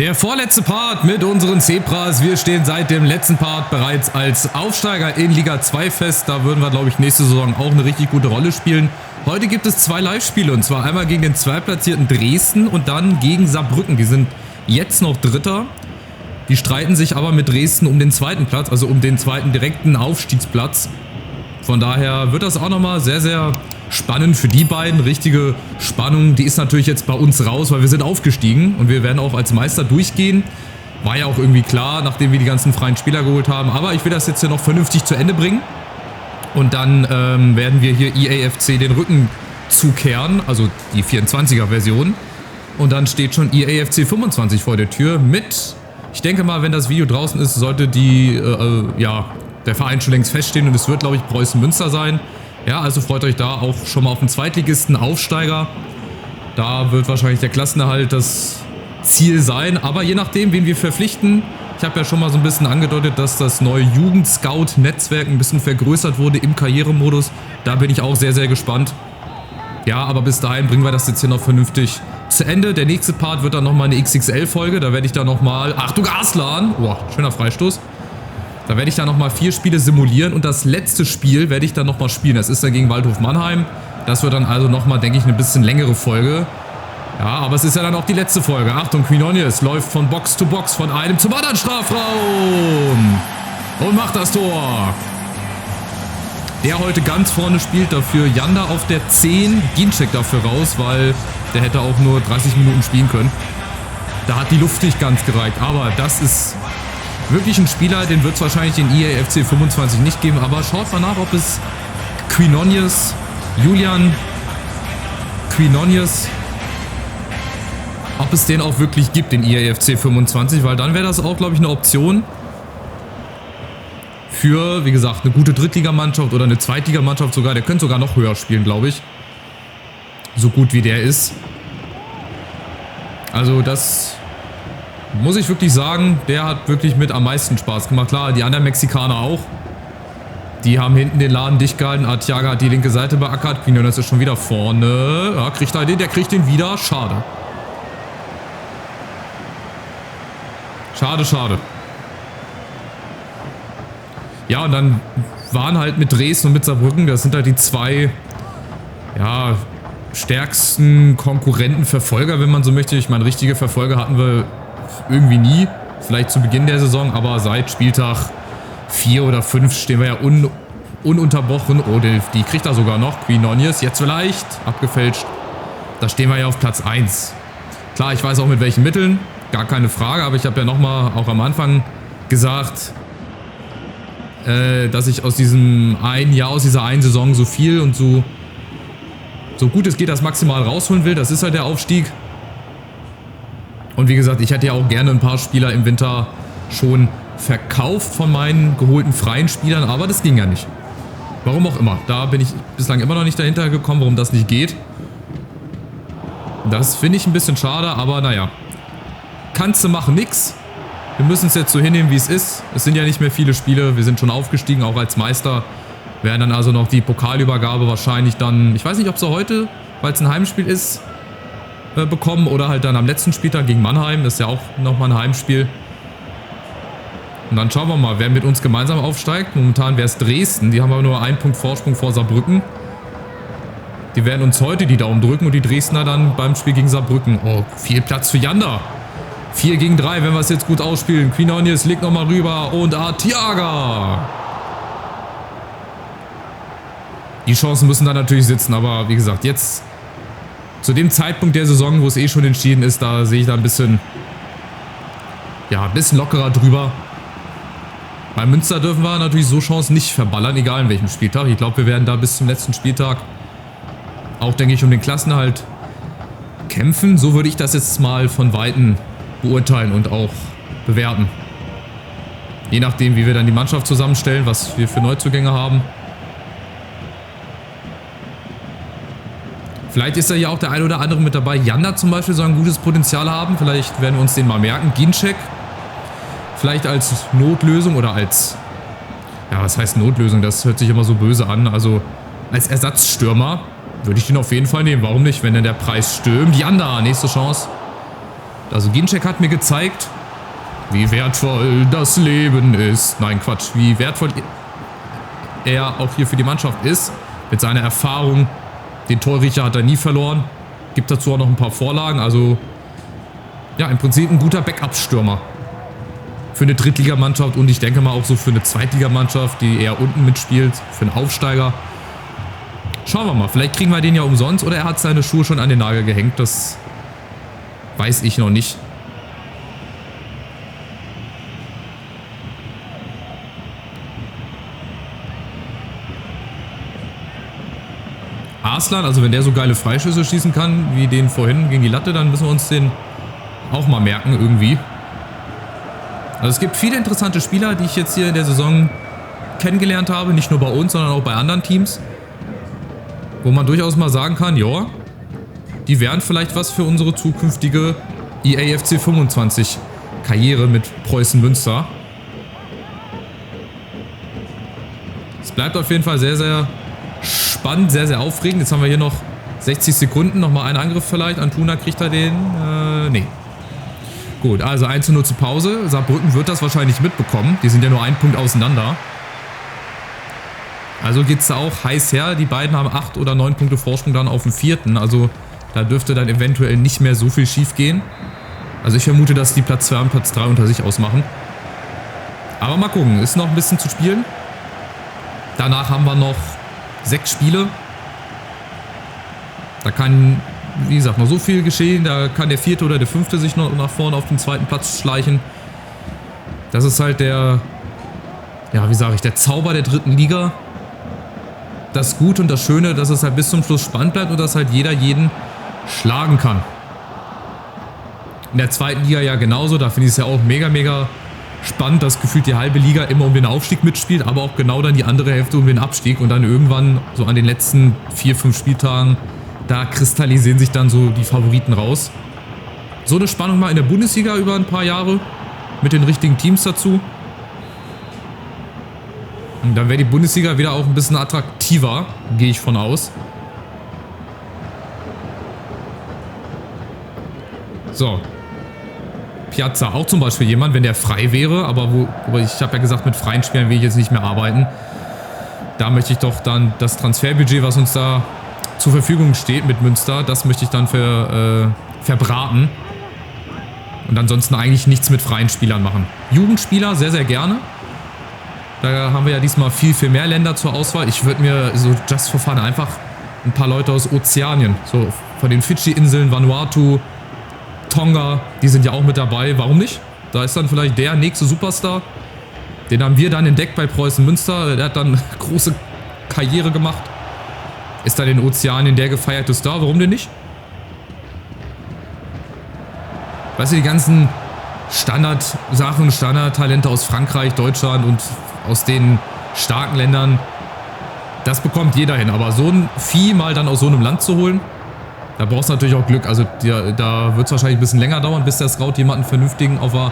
Der vorletzte Part mit unseren Zebras. Wir stehen seit dem letzten Part bereits als Aufsteiger in Liga 2 fest. Da würden wir, glaube ich, nächste Saison auch eine richtig gute Rolle spielen. Heute gibt es 2 Live-Spiele und zwar einmal gegen den zweitplatzierten Dresden und dann gegen Saarbrücken. Die sind jetzt noch Dritter. Die streiten sich aber mit Dresden um den zweiten Platz, also um den zweiten direkten Aufstiegsplatz. Von daher wird das auch nochmal sehr, sehr spannend für die beiden. Richtige Spannung, die ist natürlich jetzt bei uns raus, weil wir sind aufgestiegen und wir werden auch als Meister durchgehen. War ja auch irgendwie klar, nachdem wir die ganzen freien Spieler geholt haben. Aber ich will das jetzt hier noch vernünftig zu Ende bringen. Und dann werden wir hier EAFC den Rücken zukehren, also die 24er-Version. Und dann steht schon EAFC 25 vor der Tür mit, ich denke mal, wenn das Video draußen ist, sollte der Verein schon längst feststehen und es wird, glaube ich, Preußen Münster sein. Ja, also freut euch da auch schon mal auf den Zweitligisten Aufsteiger. Da wird wahrscheinlich der Klassenerhalt das Ziel sein. Aber je nachdem, wen wir verpflichten. Ich habe ja schon mal so ein bisschen angedeutet, dass das neue Jugend-Scout-Netzwerk ein bisschen vergrößert wurde im Karrieremodus. Da bin ich auch sehr, sehr gespannt. Ja, aber bis dahin bringen wir das jetzt hier noch vernünftig zu Ende. Der nächste Part wird dann nochmal eine XXL-Folge. Da werde ich dann nochmal... Achtung, Arslan! Boah, schöner Freistoß. Da werde ich dann nochmal 4 Spiele simulieren und das letzte Spiel werde ich dann nochmal spielen. Das ist dann gegen Waldhof Mannheim. Das wird dann also nochmal, denke ich, eine bisschen längere Folge. Ja, aber es ist ja dann auch die letzte Folge. Achtung, Quinonius läuft von Box zu Box, von einem zum anderen Strafraum. Und macht das Tor. Der heute ganz vorne spielt, dafür Janda auf der 10. Ginczek dafür raus, weil der hätte auch nur 30 Minuten spielen können. Da hat die Luft nicht ganz gereicht, aber das ist... wirklich ein Spieler, den wird es wahrscheinlich in EAFC 25 nicht geben, aber schaut mal nach, ob es Julian Quinonius, ob es den auch wirklich gibt in EAFC 25, weil dann wäre das auch, glaube ich, eine Option für, wie gesagt, eine gute Drittligamannschaft oder eine Zweitligamannschaft sogar. Der könnte sogar noch höher spielen, glaube ich. So gut wie der ist. Also das... muss ich wirklich sagen, der hat wirklich mit am meisten Spaß gemacht. Klar, die anderen Mexikaner auch. Die haben hinten den Laden dicht gehalten. Artiaga hat die linke Seite beackert. Quinones ist schon wieder vorne. Ja, kriegt er den? Der kriegt den wieder. Schade. Schade, schade. Ja, und dann waren halt mit Dresden und mit Saarbrücken, das sind halt die 2, ja, stärksten Konkurrenten, Verfolger, wenn man so möchte. Ich meine, richtige Verfolger hatten wir irgendwie nie, vielleicht zu Beginn der Saison, aber seit Spieltag 4 oder 5 stehen wir ja ununterbrochen. Oh, die kriegt er sogar noch. Quinonius, jetzt vielleicht, abgefälscht. Da stehen wir ja auf Platz 1. Klar, ich weiß auch mit welchen Mitteln, gar keine Frage, aber ich habe ja nochmal auch am Anfang gesagt, dass ich aus diesem einen Jahr, aus dieser einen Saison so viel und so gut es geht, das maximal rausholen will. Das ist halt der Aufstieg. Und wie gesagt, ich hätte ja auch gerne ein paar Spieler im Winter schon verkauft von meinen geholten freien Spielern, aber das ging ja nicht. Warum auch immer. Da bin ich bislang immer noch nicht dahinter gekommen, warum das nicht geht. Das finde ich ein bisschen schade, aber naja. Kannst du machen, nix. Wir müssen es jetzt so hinnehmen, wie es ist. Es sind ja nicht mehr viele Spiele. Wir sind schon aufgestiegen, auch als Meister. Werden dann also noch die Pokalübergabe wahrscheinlich dann, ich weiß nicht, ob sie heute, weil es ein Heimspiel ist, bekommen oder halt dann am letzten Spieltag gegen Mannheim. Das ist ja auch nochmal ein Heimspiel. Und dann schauen wir mal, wer mit uns gemeinsam aufsteigt. Momentan wäre es Dresden. Die haben aber nur einen Punkt Vorsprung vor Saarbrücken. Die werden uns heute die Daumen drücken und die Dresdner dann beim Spiel gegen Saarbrücken. Oh, viel Platz für Janda. 4 gegen 3, wenn wir es jetzt gut ausspielen. Quinonius legt nochmal rüber und Artiaga. Die Chancen müssen dann natürlich sitzen, aber wie gesagt, jetzt zu dem Zeitpunkt der Saison, wo es eh schon entschieden ist, da sehe ich da ein bisschen lockerer drüber. Bei Münster dürfen wir natürlich so Chancen nicht verballern, egal in welchem Spieltag. Ich glaube, wir werden da bis zum letzten Spieltag auch, denke ich, um den Klassenerhalt kämpfen. So würde ich das jetzt mal von Weitem beurteilen und auch bewerten. Je nachdem, wie wir dann die Mannschaft zusammenstellen, was wir für Neuzugänge haben. Vielleicht ist da ja auch der ein oder andere mit dabei. Janda zum Beispiel soll ein gutes Potenzial haben. Vielleicht werden wir uns den mal merken. Ginczek. Vielleicht als Notlösung oder als... Ja, was heißt Notlösung? Das hört sich immer so böse an. Also als Ersatzstürmer würde ich den auf jeden Fall nehmen. Warum nicht, wenn denn der Preis stürmt? Janda, nächste Chance. Also Ginczek hat mir gezeigt, wie wertvoll das Leben ist. Nein, Quatsch. Wie wertvoll er auch hier für die Mannschaft ist. Mit seiner Erfahrung. Den Torriecher hat er nie verloren. Gibt dazu auch noch ein paar Vorlagen. Also, ja, im Prinzip ein guter Backup-Stürmer. Für eine Drittligamannschaft und ich denke mal auch so für eine Zweitligamannschaft, die eher unten mitspielt. Für einen Aufsteiger. Schauen wir mal. Vielleicht kriegen wir den ja umsonst oder er hat seine Schuhe schon an den Nagel gehängt. Das weiß ich noch nicht. Arslan, also wenn der so geile Freischüsse schießen kann, wie den vorhin gegen die Latte, dann müssen wir uns den auch mal merken irgendwie. Also es gibt viele interessante Spieler, die ich jetzt hier in der Saison kennengelernt habe, nicht nur bei uns, sondern auch bei anderen Teams, wo man durchaus mal sagen kann, ja, die wären vielleicht was für unsere zukünftige EAFC 25 Karriere mit Preußen Münster. Es bleibt auf jeden Fall sehr, sehr spannend, sehr, sehr aufregend. Jetzt haben wir hier noch 60 Sekunden. Nochmal einen Angriff vielleicht. Antuna kriegt er den? Nee. Gut, also 1:0 zur Pause. Saarbrücken wird das wahrscheinlich mitbekommen. Die sind ja nur einen Punkt auseinander. Also geht es da auch heiß her. Die beiden haben 8 oder 9 Punkte Vorsprung dann auf den 4. Also da dürfte dann eventuell nicht mehr so viel schief gehen. Also ich vermute, dass die Platz 2 und Platz 3 unter sich ausmachen. Aber mal gucken. Ist noch ein bisschen zu spielen. Danach haben wir noch 6 Spiele. Da kann, wie gesagt, noch so viel geschehen. Da kann der 4. oder der 5. sich noch nach vorne auf den 2. Platz schleichen. Das ist halt der, ja, wie sage ich, der Zauber der 3. Liga. Das Gute und das Schöne, dass es halt bis zum Schluss spannend bleibt und dass halt jeder jeden schlagen kann. In der 2. Liga ja genauso. Da finde ich es ja auch mega, mega spannend, dass gefühlt die halbe Liga immer um den Aufstieg mitspielt, aber auch genau dann die andere Hälfte um den Abstieg und dann irgendwann so an den letzten 4, 5 Spieltagen, da kristallisieren sich dann so die Favoriten raus. So eine Spannung mal in der Bundesliga über ein paar Jahre mit den richtigen Teams dazu. Und dann wäre die Bundesliga wieder auch ein bisschen attraktiver, gehe ich von aus. So. Piazza auch zum Beispiel jemand, wenn der frei wäre, aber ich habe ja gesagt, mit freien Spielern will ich jetzt nicht mehr arbeiten. Da möchte ich doch dann das Transferbudget, was uns da zur Verfügung steht mit Münster, das möchte ich dann verbraten. Und ansonsten eigentlich nichts mit freien Spielern machen. Jugendspieler sehr, sehr gerne. Da haben wir ja diesmal viel, viel mehr Länder zur Auswahl. Ich würde mir so just for fun einfach ein paar Leute aus Ozeanien, so von den Fidschi-Inseln, Vanuatu, Tonga, die sind ja auch mit dabei. Warum nicht? Da ist dann vielleicht der nächste Superstar. Den haben wir dann entdeckt bei Preußen Münster. Der hat dann eine große Karriere gemacht. Ist dann in Ozeanien der gefeierte Star. Warum denn nicht? Weißt du, die ganzen Standardsachen, Standardtalente aus Frankreich, Deutschland und aus den starken Ländern, das bekommt jeder hin. Aber so ein Vieh mal dann aus so einem Land zu holen, da brauchst du natürlich auch Glück. Also da wird es wahrscheinlich ein bisschen länger dauern, bis der Scout jemanden vernünftigen auf der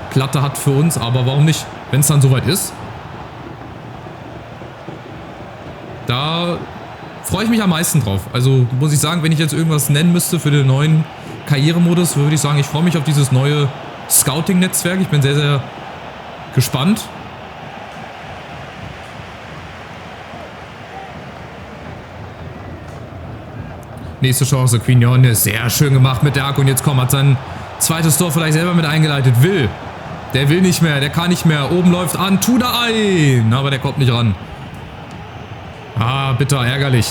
Platte hat für uns. Aber warum nicht, wenn es dann soweit ist? Da freue ich mich am meisten drauf. Also muss ich sagen, wenn ich jetzt irgendwas nennen müsste für den neuen Karrieremodus, würde ich sagen, ich freue mich auf dieses neue Scouting-Netzwerk. Ich bin sehr, sehr gespannt. Nächste Chance, Quignon, sehr schön gemacht mit der Akku. Und jetzt komm, hat sein zweites Tor vielleicht selber mit eingeleitet. Der will nicht mehr, der kann nicht mehr. Oben läuft an, tut er ein. Aber der kommt nicht ran. Ah, bitter, ärgerlich.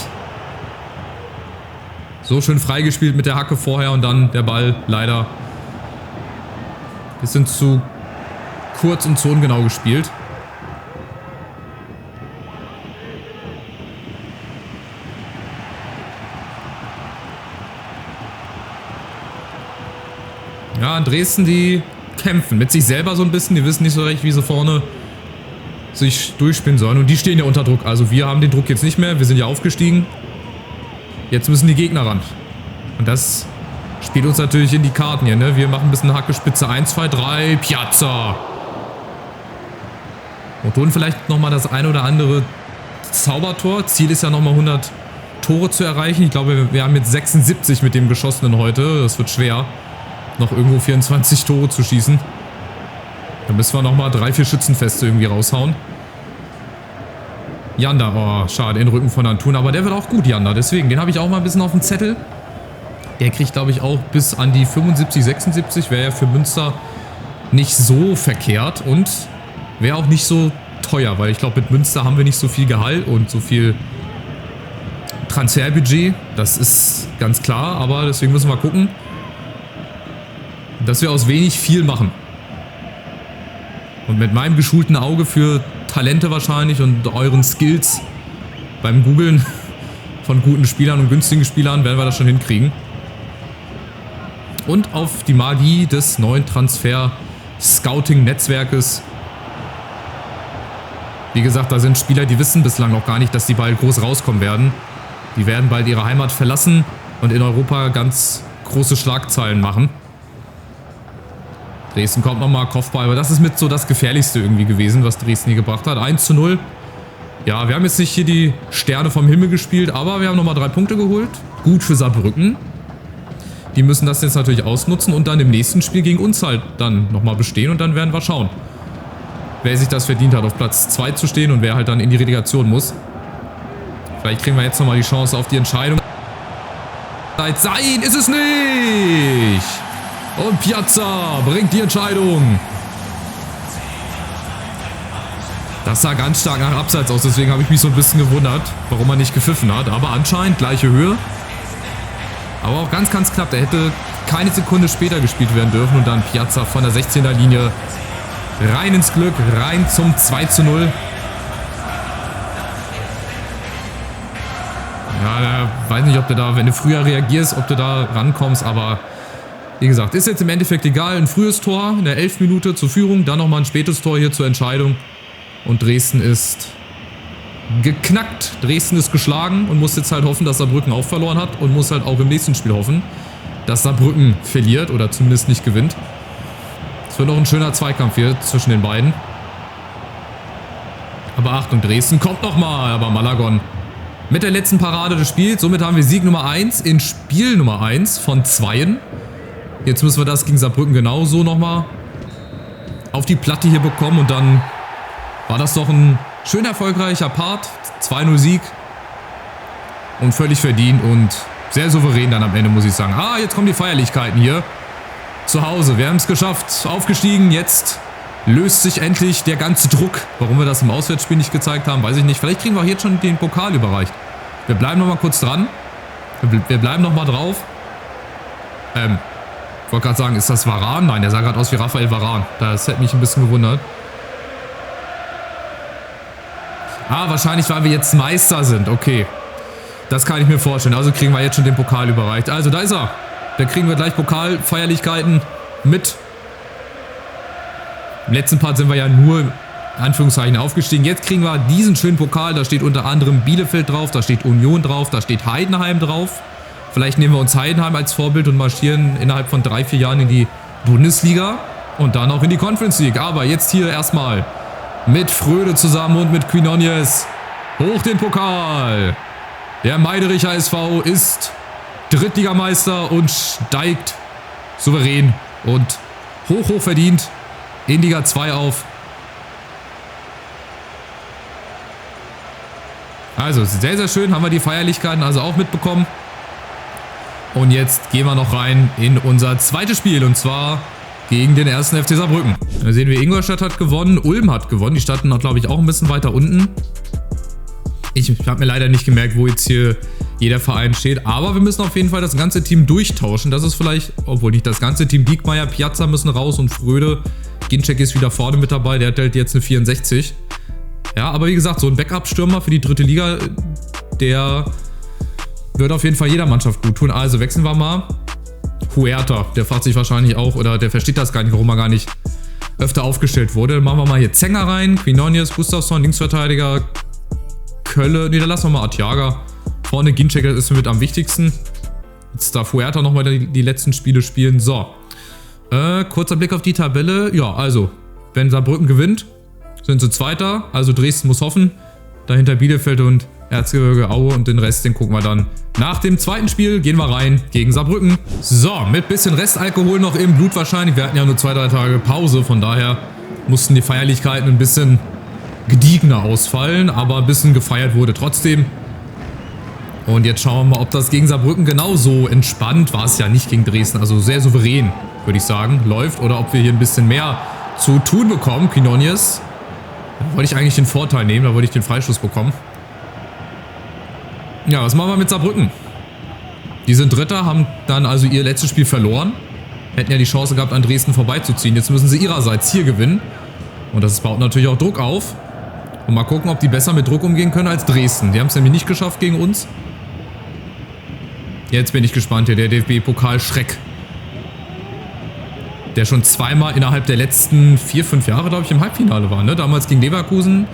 So schön freigespielt mit der Hacke vorher und dann der Ball leider bisschen zu kurz und zonengenau gespielt. Ja, in Dresden, die kämpfen mit sich selber so ein bisschen. Die wissen nicht so recht, wie sie vorne sich durchspielen sollen. Und die stehen ja unter Druck. Also wir haben den Druck jetzt nicht mehr. Wir sind ja aufgestiegen. Jetzt müssen die Gegner ran. Und das spielt uns natürlich in die Karten hier. Ne? Wir machen ein bisschen Hacke, Spitze. 1, 2, 3. Piazza. Und holen vielleicht nochmal das ein oder andere Zaubertor. Ziel ist ja nochmal 100 Tore zu erreichen. Ich glaube, wir haben jetzt 76 mit dem Geschossenen heute. Das wird schwer. noch irgendwo 24 Tore zu schießen. Da müssen wir nochmal 3, 4 Schützenfeste irgendwie raushauen. Janda, oh, schade, in den Rücken von Antun. Aber der wird auch gut, Janda. Deswegen, den habe ich auch mal ein bisschen auf dem Zettel. Der kriegt, glaube ich, auch bis an die 75, 76. Wäre ja für Münster nicht so verkehrt und wäre auch nicht so teuer. Weil ich glaube, mit Münster haben wir nicht so viel Gehalt und so viel Transferbudget. Das ist ganz klar. Aber deswegen müssen wir gucken, dass wir aus wenig viel machen. Und mit meinem geschulten Auge für Talente wahrscheinlich und euren Skills beim Googlen von guten Spielern und günstigen Spielern werden wir das schon hinkriegen. Und auf die Magie des neuen Transfer-Scouting-Netzwerkes. Wie gesagt, da sind Spieler, die wissen bislang noch gar nicht, dass die bald groß rauskommen werden. Die werden bald ihre Heimat verlassen und in Europa ganz große Schlagzeilen machen. Dresden kommt nochmal, Kopfball, aber das ist mit so das Gefährlichste irgendwie gewesen, was Dresden hier gebracht hat. 1:0. Ja, wir haben jetzt nicht hier die Sterne vom Himmel gespielt, aber wir haben nochmal 3 Punkte geholt. Gut für Saarbrücken. Die müssen das jetzt natürlich ausnutzen und dann im nächsten Spiel gegen uns halt dann nochmal bestehen und dann werden wir schauen, wer sich das verdient hat, auf Platz 2 zu stehen und wer halt dann in die Relegation muss. Vielleicht kriegen wir jetzt nochmal die Chance auf die Entscheidung. Sein ist es nicht! Und Piazza bringt die Entscheidung. Das sah ganz stark nach Abseits aus, deswegen habe ich mich so ein bisschen gewundert, warum er nicht gepfiffen hat. Aber anscheinend gleiche Höhe. Aber auch ganz, ganz knapp. Der hätte keine Sekunde später gespielt werden dürfen. Und dann Piazza von der 16er Linie rein ins Glück, rein zum 2:0. Ja, weiß nicht, ob du da, wenn du früher reagierst, ob du da rankommst, aber wie gesagt, ist jetzt im Endeffekt egal. Ein frühes Tor in der 11. Minute zur Führung, dann nochmal ein spätes Tor hier zur Entscheidung. Und Dresden ist geknackt. Dresden ist geschlagen und muss jetzt halt hoffen, dass Saarbrücken auch verloren hat und muss halt auch im nächsten Spiel hoffen, dass Saarbrücken verliert oder zumindest nicht gewinnt. Es wird noch ein schöner Zweikampf hier zwischen den beiden. Aber Achtung, Dresden kommt nochmal, aber Malagon mit der letzten Parade des Spiels. Somit haben wir Sieg Nummer 1 in Spiel Nummer 1 von 2. Jetzt müssen wir das gegen Saarbrücken genauso nochmal auf die Platte hier bekommen. Und dann war das doch ein schön erfolgreicher Part. 2:0 Sieg. Und völlig verdient und sehr souverän dann am Ende, muss ich sagen. Ah, jetzt kommen die Feierlichkeiten hier. Zu Hause. Wir haben es geschafft. Aufgestiegen. Jetzt löst sich endlich der ganze Druck. Warum wir das im Auswärtsspiel nicht gezeigt haben, weiß ich nicht. Vielleicht kriegen wir auch jetzt schon den Pokal überreicht. Wir bleiben nochmal kurz dran. Wir bleiben nochmal drauf. Ich wollte gerade sagen, ist das Varane? Nein, der sah gerade aus wie Raphael Varane. Das hätte mich ein bisschen gewundert. Ah, wahrscheinlich, weil wir jetzt Meister sind. Okay. Das kann ich mir vorstellen. Also kriegen wir jetzt schon den Pokal überreicht. Also, da ist er. Da kriegen wir gleich Pokalfeierlichkeiten mit. Im letzten Part sind wir ja nur, in Anführungszeichen, aufgestiegen. Jetzt kriegen wir diesen schönen Pokal. Da steht unter anderem Bielefeld drauf, da steht Union drauf, da steht Heidenheim drauf. Vielleicht nehmen wir uns Heidenheim als Vorbild und marschieren innerhalb von 3, 4 Jahren in die Bundesliga und dann auch in die Conference League. Aber jetzt hier erstmal mit Fröde zusammen und mit Quinones hoch den Pokal. Der Meidericher SV ist Drittligameister und steigt souverän und hoch verdient in Liga 2 auf. Also sehr, sehr schön, haben wir die Feierlichkeiten also auch mitbekommen. Und jetzt gehen wir noch rein in unser zweites Spiel und zwar gegen den 1. FC Saarbrücken. Da sehen wir, Ingolstadt hat gewonnen, Ulm hat gewonnen. Die standen, glaube ich, auch ein bisschen weiter unten. Ich habe mir leider nicht gemerkt, wo jetzt hier jeder Verein steht. Aber wir müssen auf jeden Fall das ganze Team durchtauschen. Das ist vielleicht, obwohl nicht das ganze Team, Diekmeyer, Piazza müssen raus und Fröde. Ginczek ist wieder vorne mit dabei, der hat halt jetzt eine 64. Ja, aber wie gesagt, so ein Backup-Stürmer für die 3. Liga, der wird auf jeden Fall jeder Mannschaft gut tun. Also wechseln wir mal. Huerta, der fragt sich wahrscheinlich auch, oder der versteht das gar nicht, warum er gar nicht öfter aufgestellt wurde. Dann machen wir mal hier Zenger rein, Quinones, Gustafsson, Linksverteidiger, Kölle, ne, da lassen wir mal Artiaga. Vorne Ginczek ist mit am wichtigsten. Jetzt darf Huerta nochmal die letzten Spiele spielen. So, kurzer Blick auf die Tabelle. Ja, also, wenn Saarbrücken gewinnt, sind sie Zweiter. Also Dresden muss hoffen. Dahinter Bielefeld und Erzgebirge, Aue und den Rest, den gucken wir dann nach dem zweiten Spiel. Gehen wir rein gegen Saarbrücken. So, mit bisschen Restalkohol noch im Blut wahrscheinlich. Wir hatten ja nur 2-3 Tage Pause, von daher mussten die Feierlichkeiten ein bisschen gediegener ausfallen, aber ein bisschen gefeiert wurde trotzdem. Und jetzt schauen wir mal, ob das gegen Saarbrücken genauso entspannt, war es ja nicht gegen Dresden, also sehr souverän, würde ich sagen, läuft. Oder ob wir hier ein bisschen mehr zu tun bekommen. Quinones, da wollte ich eigentlich den Vorteil nehmen, da wollte ich den Freischuss bekommen. Ja, was machen wir mit Saarbrücken? Die sind Dritter, haben dann also ihr letztes Spiel verloren. Hätten ja die Chance gehabt, an Dresden vorbeizuziehen. Jetzt müssen sie ihrerseits hier gewinnen. Und das baut natürlich auch Druck auf. Und mal gucken, ob die besser mit Druck umgehen können als Dresden. Die haben es nämlich nicht geschafft gegen uns. Jetzt bin ich gespannt hier, der DFB-Pokal-Schreck. Der schon zweimal innerhalb der letzten 4-5 Jahre, glaube ich, im Halbfinale war. Ne? Damals gegen Leverkusen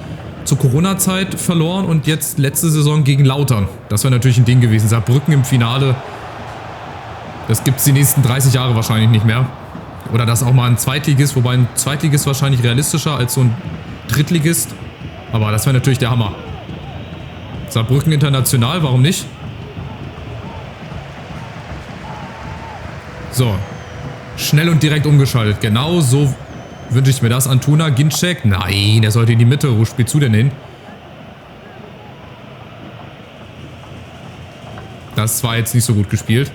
zur Corona-Zeit verloren und jetzt letzte Saison gegen Lautern. Das wäre natürlich ein Ding gewesen. Saarbrücken im Finale. Das gibt es die nächsten 30 Jahre wahrscheinlich nicht mehr. Oder das auch mal ein Zweitligist, wobei ein Zweitligist wahrscheinlich realistischer als so ein Drittligist. Aber das wäre natürlich der Hammer. Saarbrücken international, warum nicht? So. Schnell und direkt umgeschaltet. Genau so wünsche ich mir das. Antuna, Ginczek. Nein, er sollte in die Mitte. Wo spielst du denn hin? Das war jetzt nicht so gut gespielt.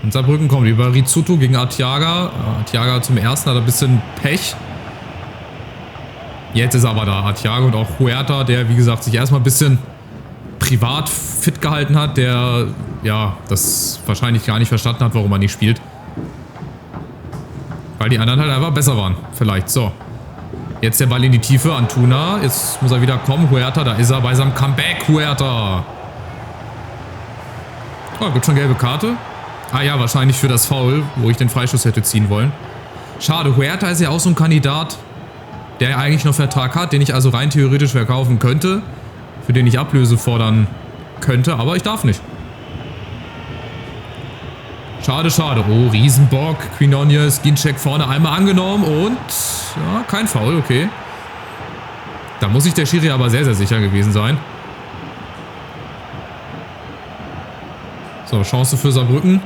Und Saarbrücken kommt über Rizzuto gegen Arteaga. Arteaga zum ersten hat ein bisschen Pech. Jetzt ist aber da Arteaga und auch Huerta, der wie gesagt sich erstmal ein bisschen privat fit gehalten hat, der ja das wahrscheinlich gar nicht verstanden hat, warum er nicht spielt. Weil die anderen halt einfach besser waren. Vielleicht. So. Jetzt der Ball in die Tiefe. Antuna. Jetzt muss er wieder kommen. Huerta, da ist er bei seinem Comeback. Huerta. Oh, gibt schon gelbe Karte. Ah ja, wahrscheinlich für das Foul, wo ich den Freischuss hätte ziehen wollen. Schade. Huerta ist ja auch so ein Kandidat, der eigentlich noch Vertrag hat, den ich also rein theoretisch verkaufen könnte. Für den ich Ablöse fordern könnte, aber ich darf nicht. Schade, schade. Oh, Riesenbock. Quinones, Ginczek vorne einmal angenommen und ja, kein Foul, okay. Da muss sich der Schiri aber sehr, sehr sicher gewesen sein. So, Chance für Saarbrücken.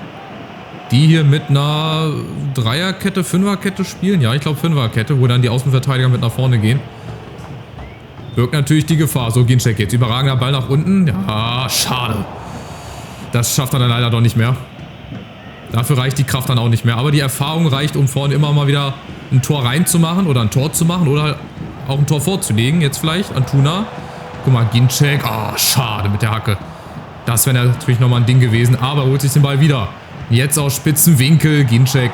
Die hier mit einer Dreierkette, Fünferkette spielen. Ja, ich glaube Fünferkette, wo dann die Außenverteidiger mit nach vorne gehen. Birgt natürlich die Gefahr. So, Ginczek jetzt. Überragender Ball nach unten. Ja, schade. Das schafft er dann leider doch nicht mehr. Dafür reicht die Kraft dann auch nicht mehr. Aber die Erfahrung reicht, um vorne immer mal wieder ein Tor reinzumachen oder ein Tor zu machen oder auch ein Tor vorzulegen. Jetzt vielleicht Antuna. Guck mal, Ginczek. Ah, schade mit der Hacke. Das wäre natürlich nochmal ein Ding gewesen. Aber holt sich den Ball wieder. Jetzt aus spitzen Winkel. Ginczek.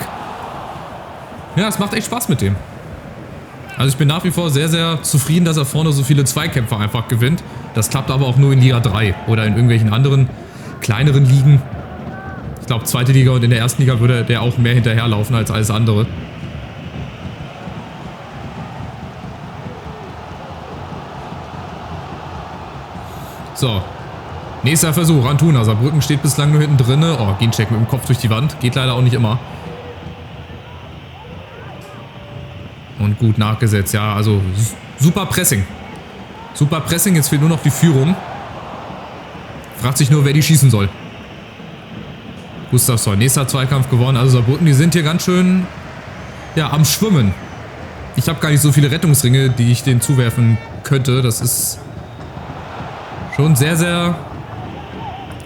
Ja, es macht echt Spaß mit dem. Also ich bin nach wie vor sehr, sehr zufrieden, dass er vorne so viele Zweikämpfe einfach gewinnt. Das klappt aber auch nur in Liga 3 oder in irgendwelchen anderen kleineren Ligen. Ich glaube, zweite Liga und in der ersten Liga würde der auch mehr hinterherlaufen als alles andere. So. Nächster Versuch. Antuna. Saarbrücken steht bislang nur hinten drin. Oh, Ginczek mit dem Kopf durch die Wand. Geht leider auch nicht immer. Und gut nachgesetzt. Ja, also super Pressing. Super Pressing. Jetzt fehlt nur noch die Führung. Fragt sich nur, wer die schießen soll. Gustafsson, nächster Zweikampf gewonnen. Also Saarbrücken, die sind hier ganz schön ja, am Schwimmen. Ich habe gar nicht so viele Rettungsringe, die ich denen zuwerfen könnte. Das ist schon sehr, sehr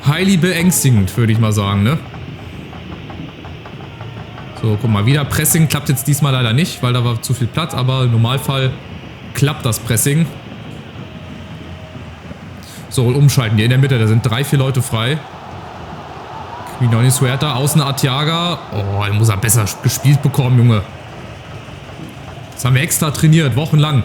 highly beängstigend, würde ich mal sagen, ne? So, guck mal, wieder Pressing. Klappt jetzt diesmal leider nicht, weil da war zu viel Platz. Aber im Normalfall klappt das Pressing. So, umschalten hier in der Mitte. Da sind 3, 4 Leute frei. Quinones, Huerta, außen Arteaga. Oh, den muss er besser gespielt bekommen, Junge. Das haben wir extra trainiert, wochenlang.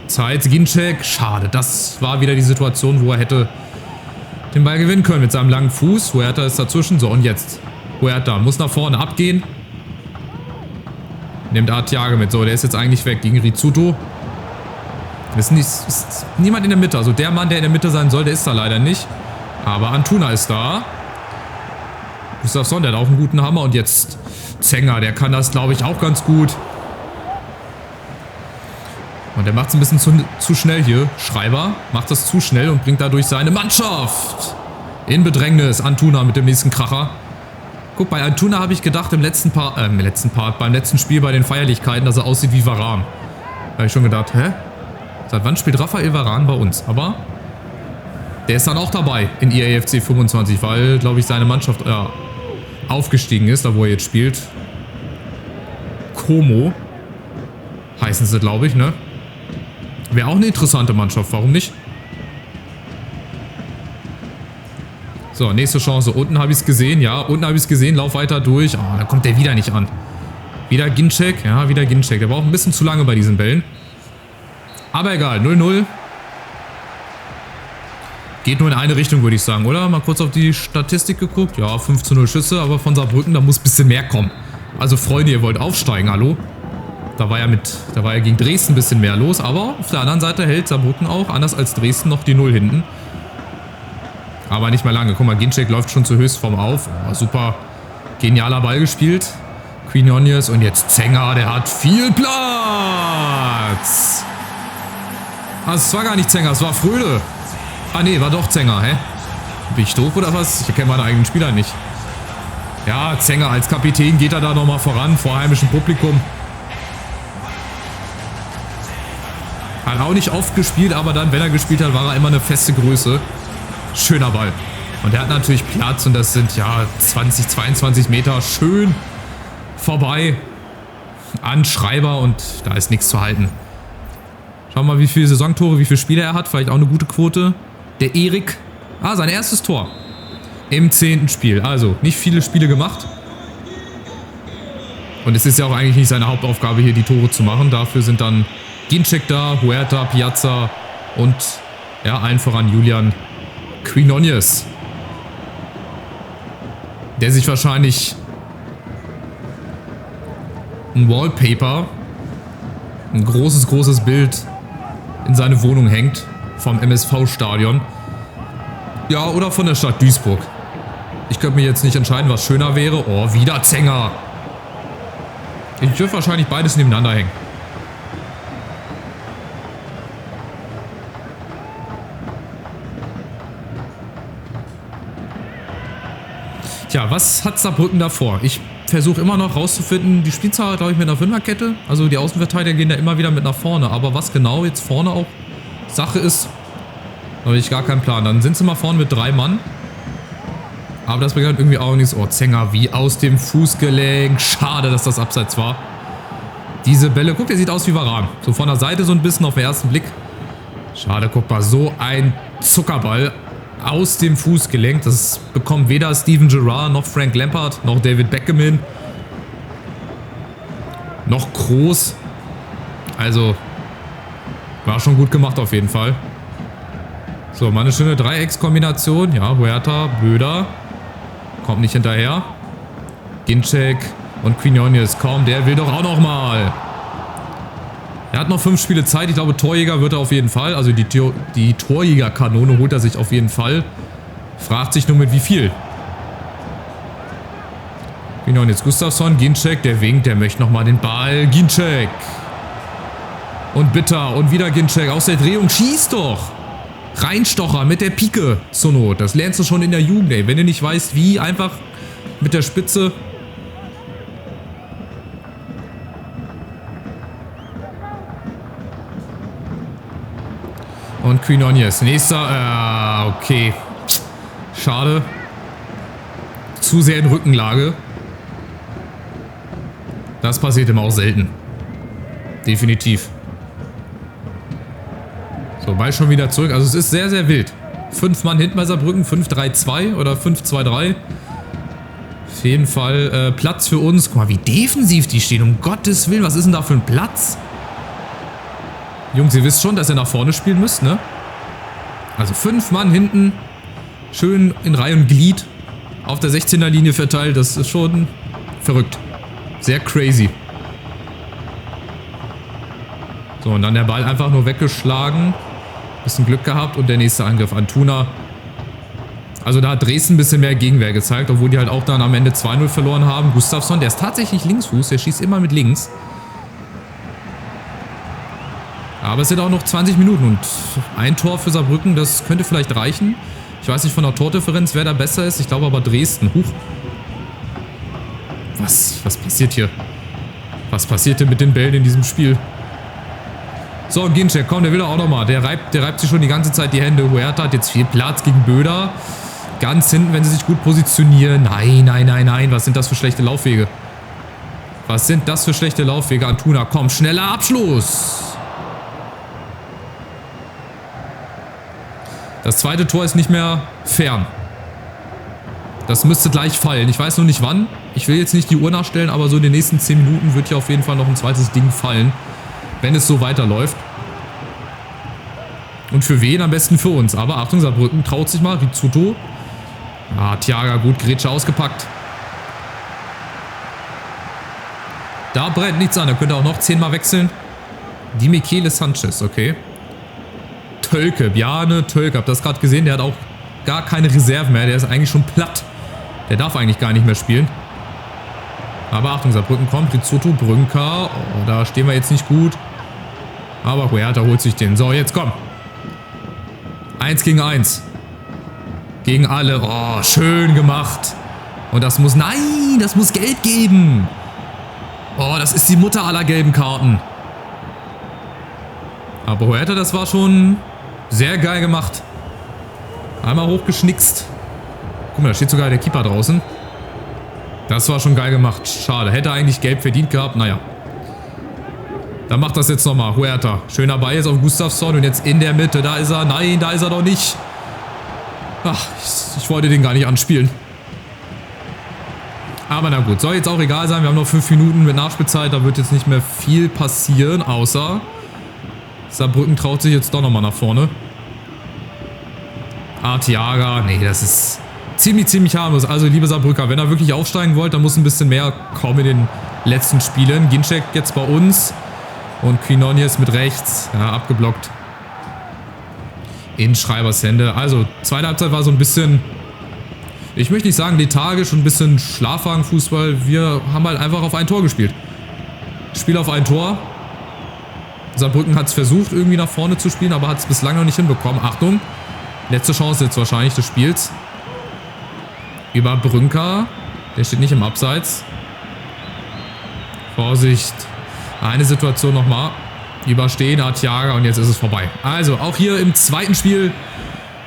Zeit, Ginczek. Schade, das war wieder die Situation, wo er hätte den Ball gewinnen können mit seinem langen Fuß. Huerta ist dazwischen. So, und jetzt. Huerta muss nach vorne abgehen. Nimmt Arteaga mit. So, der ist jetzt eigentlich weg gegen Rizzuto. Ist niemand in der Mitte. Also der Mann, der in der Mitte sein soll, der ist da leider nicht. Aber Antuna ist da. Gustafsson, der hat auch einen guten Hammer. Und jetzt Zenger, der kann das, glaube ich, auch ganz gut. Und der macht es ein bisschen zu schnell hier. Schreiber macht das zu schnell und bringt dadurch seine Mannschaft in Bedrängnis. Antuna mit dem nächsten Kracher. Guck, bei Antuna habe ich gedacht beim letzten Spiel bei den Feierlichkeiten, dass er aussieht wie Varane. Da habe ich schon gedacht, hä? Seit wann spielt Raphael Varane bei uns? Aber der ist dann auch dabei in IAFC 25, weil, glaube ich, seine Mannschaft aufgestiegen ist, da wo er jetzt spielt. Como heißen sie, glaube ich, ne? Wäre auch eine interessante Mannschaft, warum nicht? So, nächste Chance. Unten habe ich es gesehen, ja. Unten habe ich es gesehen. Lauf weiter durch. Oh, da kommt der wieder nicht an. Wieder Ginczek. Ja, wieder Ginczek. Der braucht ein bisschen zu lange bei diesen Bällen. Aber egal. 0-0. Geht nur in eine Richtung, würde ich sagen, oder? Mal kurz auf die Statistik geguckt. Ja, 5:0 Schüsse. Aber von Saarbrücken, da muss ein bisschen mehr kommen. Also, Freunde, ihr wollt aufsteigen. Hallo? Da war ja gegen Dresden ein bisschen mehr los. Aber auf der anderen Seite hält Saarbrücken auch, anders als Dresden, noch die 0 hinten. Aber nicht mehr lange. Guck mal, Ginczek läuft schon zur Höchstform auf. Oh, super genialer Ball gespielt. Quinones und jetzt Zenger, der hat viel Platz. Ah, es war gar nicht Zenger, es war Fröde. Ah nee, war doch Zenger, hä? Bin ich doof oder was? Ich erkenne meine eigenen Spieler nicht. Ja, Zenger als Kapitän geht er da nochmal voran, vor heimischem Publikum. Hat auch nicht oft gespielt, aber dann, wenn er gespielt hat, war er immer eine feste Größe. Schöner Ball. Und der hat natürlich Platz und das sind ja 20, 22 Meter schön vorbei an Schreiber und da ist nichts zu halten. Schauen wir mal, wie viele Saisontore, wie viele Spiele er hat. Vielleicht auch eine gute Quote. Der Erik. Ah, sein erstes Tor. Im 10. Spiel. Also, nicht viele Spiele gemacht. Und es ist ja auch eigentlich nicht seine Hauptaufgabe, hier die Tore zu machen. Dafür sind dann Ginczek da, Huerta, Piazza und ja, allen voran Julian Quinones. Der sich wahrscheinlich ein Wallpaper, ein großes Bild in seine Wohnung hängt vom MSV-Stadion. Ja, oder von der Stadt Duisburg. Ich könnte mir jetzt nicht entscheiden, was schöner wäre. Oh, wieder Zenger. Ich dürfte wahrscheinlich beides nebeneinander hängen. Tja, was hat Saarbrücken davor? Ich versuche immer noch rauszufinden, die Spielzahl, glaube ich, mit einer Fünferkette. Also die Außenverteidiger gehen da immer wieder mit nach vorne. Aber was genau jetzt vorne auch Sache ist, da habe ich gar keinen Plan. Dann sind sie mal vorne mit 3 Mann. Aber das bringt halt irgendwie auch nichts. Oh, Zenger wie aus dem Fußgelenk. Schade, dass das Abseits war. Diese Bälle, guck, der sieht aus wie Varane. So von der Seite so ein bisschen auf den ersten Blick. Schade, guck mal, so ein Zuckerball aus dem Fußgelenk. Das bekommt weder Steven Gerrard noch Frank Lampard noch David Beckham hin. Noch Kroos. Also, war schon gut gemacht auf jeden Fall. So, mal eine schöne Dreieckskombination. Ja, Huerta, Böder. Kommt nicht hinterher. Ginczek und Quinones. Komm, der will doch auch noch mal. Er hat noch 5 Spiele Zeit. Ich glaube, Torjäger wird er auf jeden Fall. Also die Torjägerkanone holt er sich auf jeden Fall. Fragt sich nur mit wie viel. Quinones, Gustafsson, Ginczek, der winkt, der möchte nochmal den Ball. Ginczek. Und Bitter und wieder Ginczek aus der Drehung. Schieß doch. Reinstocher mit der Pike zur Not. Das lernst du schon in der Jugend, ey. Wenn du nicht weißt, wie, einfach mit der Spitze. Und Quinones. Nächster. Okay. Schade. Zu sehr in Rückenlage. Das passiert immer auch selten. Definitiv. So, Ball schon wieder zurück. Also es ist sehr, sehr wild. 5 Mann hinten bei Saarbrücken. 5-3-2 oder 5-2-3. Auf jeden Fall Platz für uns. Guck mal, wie defensiv die stehen. Um Gottes Willen, was ist denn da für ein Platz? Jungs, ihr wisst schon, dass ihr nach vorne spielen müsst, ne? Also 5 Mann hinten. Schön in Reihe und Glied. Auf der 16er Linie verteilt. Das ist schon verrückt. Sehr crazy. So, und dann der Ball einfach nur weggeschlagen. Bisschen Glück gehabt und der nächste Angriff. Antuna Also da hat Dresden ein bisschen mehr Gegenwehr gezeigt, obwohl die halt auch dann am Ende 2-0 verloren haben. Gustafsson, der ist tatsächlich Linksfuß, der schießt immer mit links. Aber es sind auch noch 20 Minuten und ein Tor für Saarbrücken, das könnte vielleicht reichen. Ich weiß nicht von der Tordifferenz, wer da besser ist. Ich glaube aber Dresden. Huch. Was passiert hier? Was passiert denn mit den Bällen in diesem Spiel? So, Ginczek, komm, der will auch nochmal. Der reibt sich schon die ganze Zeit die Hände. Huerta hat jetzt viel Platz gegen Böder. Ganz hinten, wenn sie sich gut positionieren. Nein, nein, nein, nein. Was sind das für schlechte Laufwege? Was sind das für schlechte Laufwege? Antuna, komm, schneller Abschluss. Das zweite Tor ist nicht mehr fern. Das müsste gleich fallen. Ich weiß noch nicht wann. Ich will jetzt nicht die Uhr nachstellen, aber so in den nächsten 10 Minuten wird hier auf jeden Fall noch ein zweites Ding fallen. Wenn es so weiterläuft. Und für wen? Am besten für uns. Aber Achtung, Saarbrücken traut sich mal. Rizzuto. Ah, Thiaga, gut, Grätsche ausgepackt. Da brennt nichts an. Er könnte auch noch 10-mal wechseln. Die Michele Sanchez, okay. Tölke, Bjarne Tölke. Habt ihr das gerade gesehen? Der hat auch gar keine Reserve mehr. Der ist eigentlich schon platt. Der darf eigentlich gar nicht mehr spielen. Aber Achtung, Saarbrücken kommt. Rizzuto, Brünker. Oh, da stehen wir jetzt nicht gut. Aber Huerta holt sich den. So, jetzt komm. 1 gegen 1. Gegen alle. Oh, schön gemacht. Und das muss... Nein, das muss Gelb geben. Oh, das ist die Mutter aller gelben Karten. Aber Huerta, das war schon sehr geil gemacht. Einmal hochgeschnickst. Guck mal, da steht sogar der Keeper draußen. Das war schon geil gemacht. Schade. Hätte eigentlich Gelb verdient gehabt. Naja. Dann macht das jetzt nochmal. Huerta. Schöner Ball jetzt auf Gustafsson. Und jetzt in der Mitte. Da ist er. Nein, da ist er doch nicht. Ach, ich wollte den gar nicht anspielen. Aber na gut. Soll jetzt auch egal sein. Wir haben noch 5 Minuten mit Nachspielzeit. Da wird jetzt nicht mehr viel passieren. Außer Saarbrücken traut sich jetzt doch nochmal nach vorne. Thiaga. Nee, das ist ziemlich harmlos. Also, liebe Saarbrücker, wenn ihr wirklich aufsteigen wollt, dann muss ein bisschen mehr kommen in den letzten Spielen. Ginczek jetzt bei uns. Und Quinones mit rechts. Ja, abgeblockt. In Schreibers Hände. Also, zweite Halbzeit war so ein bisschen, ich möchte nicht sagen lethargisch und ein bisschen Schlafwagenfußball. Wir haben halt einfach auf ein Tor gespielt. Spiel auf ein Tor. Saarbrücken hat es versucht, irgendwie nach vorne zu spielen, aber hat es bislang noch nicht hinbekommen. Achtung. Letzte Chance jetzt wahrscheinlich des Spiels. Über Brünker. Der steht nicht im Abseits. Vorsicht. Eine Situation nochmal. Überstehen, Thiaga und jetzt ist es vorbei. Also auch hier im zweiten Spiel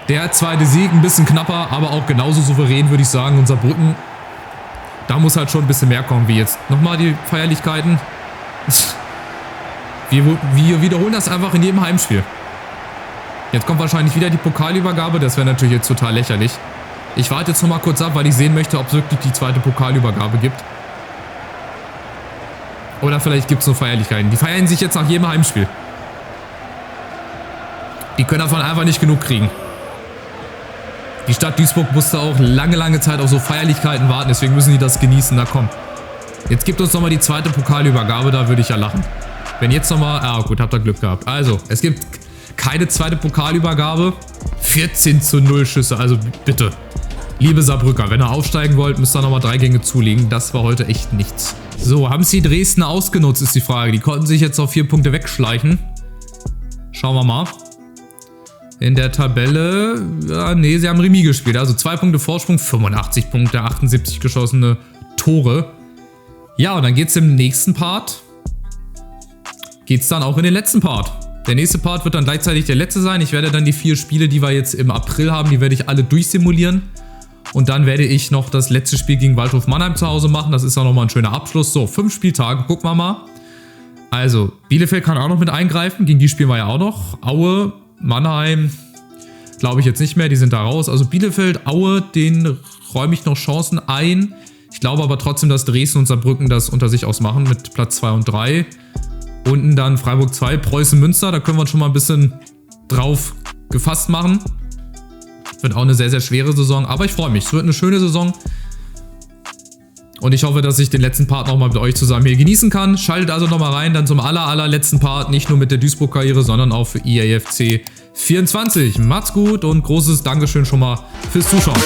der zweite Sieg. Ein bisschen knapper, aber auch genauso souverän, würde ich sagen. Und Saarbrücken, da muss halt schon ein bisschen mehr kommen wie jetzt. Nochmal die Feierlichkeiten. Wir wiederholen das einfach in jedem Heimspiel. Jetzt kommt wahrscheinlich wieder die Pokalübergabe. Das wäre natürlich jetzt total lächerlich. Ich warte jetzt nochmal kurz ab, weil ich sehen möchte, ob es wirklich die zweite Pokalübergabe gibt. Oder vielleicht gibt es nur Feierlichkeiten. Die feiern sich jetzt nach jedem Heimspiel. Die können davon einfach nicht genug kriegen. Die Stadt Duisburg musste auch lange Zeit auf so Feierlichkeiten warten. Deswegen müssen die das genießen. Na komm. Jetzt gibt uns nochmal die zweite Pokalübergabe. Da würde ich ja lachen. Wenn jetzt nochmal... Ah gut, habt ihr Glück gehabt. Also, es gibt keine zweite Pokalübergabe. 14:0 Schüsse. Also bitte. Liebe Saarbrücker, wenn ihr aufsteigen wollt, müsst ihr nochmal 3 Gänge zulegen. Das war heute echt nichts. So, haben sie Dresden ausgenutzt, ist die Frage. Die konnten sich jetzt auf 4 Punkte wegschleichen. Schauen wir mal. In der Tabelle, ja, nee, sie haben Remis gespielt. Also 2 Punkte Vorsprung, 85 Punkte, 78 geschossene Tore. Ja, und dann geht's im nächsten Part. Geht's dann auch in den letzten Part. Der nächste Part wird dann gleichzeitig der letzte sein. Ich werde dann die 4 Spiele, die wir jetzt im April haben, die werde ich alle durchsimulieren. Und dann werde ich noch das letzte Spiel gegen Waldhof Mannheim zu Hause machen. Das ist auch nochmal ein schöner Abschluss. So, 5 Spieltage, gucken wir mal. Also, Bielefeld kann auch noch mit eingreifen. Gegen die spielen wir ja auch noch. Aue, Mannheim, glaube ich jetzt nicht mehr. Die sind da raus. Also Bielefeld, Aue, denen räume ich noch Chancen ein. Ich glaube aber trotzdem, dass Dresden und Saarbrücken das unter sich ausmachen mit Platz 2 und 3. Unten dann Freiburg 2, Preußen Münster. Da können wir uns schon mal ein bisschen drauf gefasst machen. Wird auch eine sehr schwere Saison, aber ich freue mich. Es wird eine schöne Saison. Und ich hoffe, dass ich den letzten Part nochmal mit euch zusammen hier genießen kann. Schaltet also nochmal rein, dann zum allerletzten Part. Nicht nur mit der Duisburg-Karriere, sondern auch für EAFC 24. Macht's gut und großes Dankeschön schon mal fürs Zuschauen.